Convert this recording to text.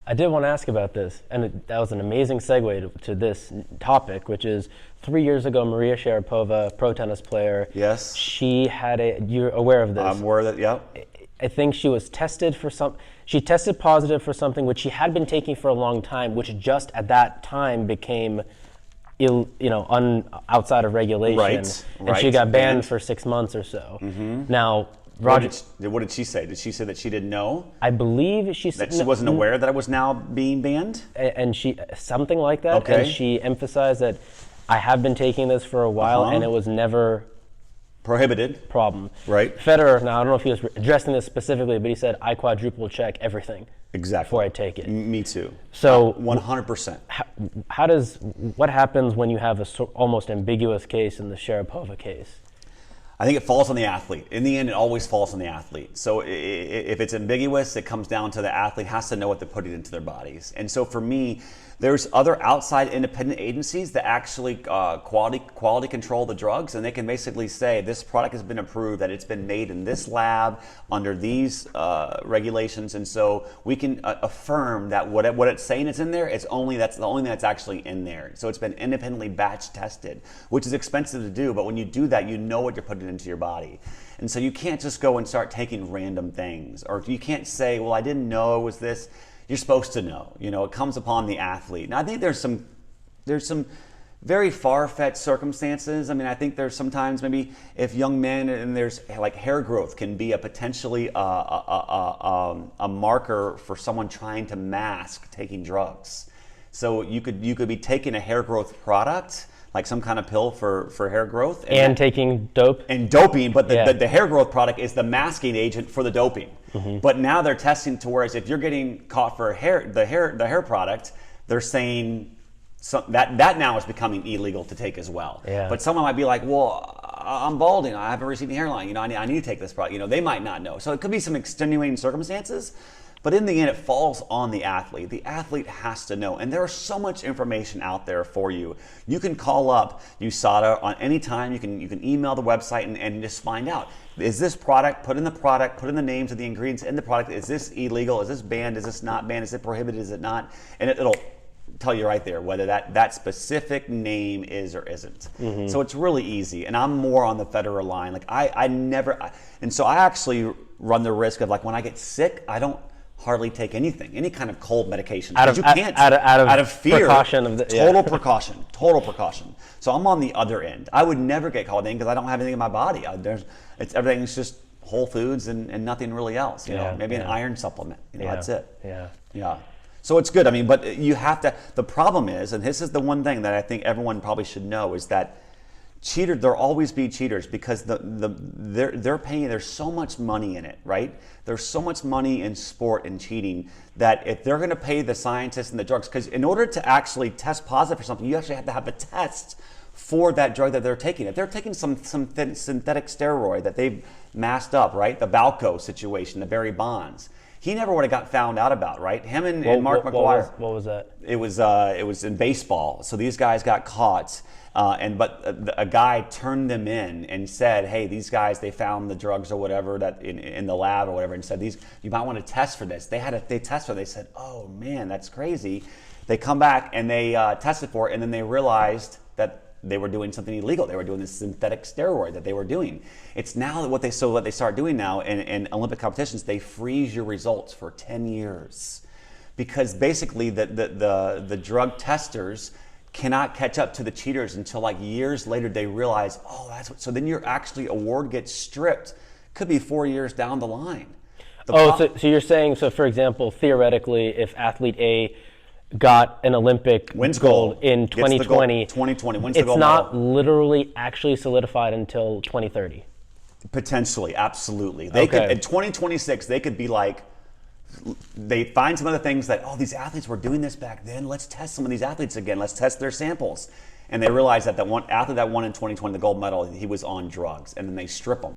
I did want to ask about this, and that was an amazing segue to this topic, which is 3 years ago, Maria Sharapova, pro tennis player. Yes. She had you're aware of this? I'm aware of that, yeah. I think she was tested for she tested positive for something which she had been taking for a long time, which just at that time became outside of regulation. Right. And she got banned for 6 months or so. Mm-hmm. Now, Roger, what did she say? Did she say that she didn't know? I believe she said that she wasn't aware that it was now being banned? And she, something like that. Okay. And she emphasized that I have been taking this for a while and it was never prohibited. Problem. Right. Federer, now I don't know if he was addressing this specifically, but he said, I quadruple check everything. Exactly. Before I take it. Me too. So 100%. What happens when you have a almost ambiguous case in the Sharapova case? I think it falls on the athlete. In the end, it always falls on the athlete. So if it's ambiguous, it comes down to the athlete has to know what they're putting into their bodies. And so for me, there's other outside independent agencies that actually quality control the drugs, and they can basically say this product has been approved, that it's been made in this lab under these regulations, and so we can affirm that what it's saying is in there, that's the only thing that's actually in there. So it's been independently batch tested, which is expensive to do, but when you do that, you know what you're putting into your body. And so you can't just go and start taking random things, or you can't say, well, I didn't know it was this. You're supposed to know. It comes upon the athlete. And I think there's some very far-fetched circumstances. I mean, I think there's sometimes maybe if young men and there's like hair growth can be a potentially a marker for someone trying to mask taking drugs. So you could be taking a hair growth product, like some kind of pill for hair growth. And taking dope. And doping, but the hair growth product is the masking agent for the doping. Mm-hmm. But now they're testing to whereas if you're getting caught for the hair product, they're saying that now is becoming illegal to take as well. Yeah. But someone might be like, well, I'm balding, I have a receding hairline, I need to take this product. They might not know. So it could be some extenuating circumstances. But in the end, it falls on the athlete. The athlete has to know. And there is so much information out there for you. You can call up USADA on any time. You can email the website and just find out. Is this product, put in the names of the ingredients in the product. Is this illegal? Is this banned? Is this not banned? Is it prohibited? Is it not? And it'll tell you right there whether that specific name is or isn't. Mm-hmm. So it's really easy. And I'm more on the Federer line. Like and so I actually run the risk of like when I get sick, I don't hardly take any kind of cold medication. Out of fear, precaution total precaution. So I'm on the other end. I would never get called in because I don't have anything in my body. Everything's just whole foods and nothing really else. Maybe an iron supplement. That's it. Yeah. So it's good. I mean, but you have to. The problem is, and this is the one thing that I think everyone probably should know, is that there'll always be cheaters because they're paying. There's so much money in it, right? There's so much money in sport and cheating that if they're going to pay the scientists and the drugs, because in order to actually test positive for something, you actually have to have a test for that drug that they're taking. If they're taking some synthetic steroid that they've masked up, right? The Balco situation, the Barry Bonds. He never would have got found out about, right? Him and Mark McGuire. What was that? It was in baseball. So these guys got caught. But a guy turned them in and said, hey, these guys, they found the drugs or whatever that in the lab or whatever, and said, you might want to test for this. They tested for it. They said, oh man, that's crazy. They come back and they tested for it, and then they realized that they were doing something illegal. They were doing this synthetic steroid that they were doing. It's now what they start doing now in Olympic competitions, they freeze your results for 10 years. Because basically the drug testers cannot catch up to the cheaters until like years later they realize, oh, that's what, so then your actually award gets stripped. Could be 4 years down the line. So you're saying, so for example, theoretically, if athlete A got an Olympic wins gold in 2020, it's not literally actually solidified until 2030. Potentially, absolutely. They could in 2026 they could be like, they find some other things that, oh, these athletes were doing this back then. Let's test some of these athletes again. Let's test their samples. And they realize that one athlete that won in 2020 the gold medal, he was on drugs, and then they strip him.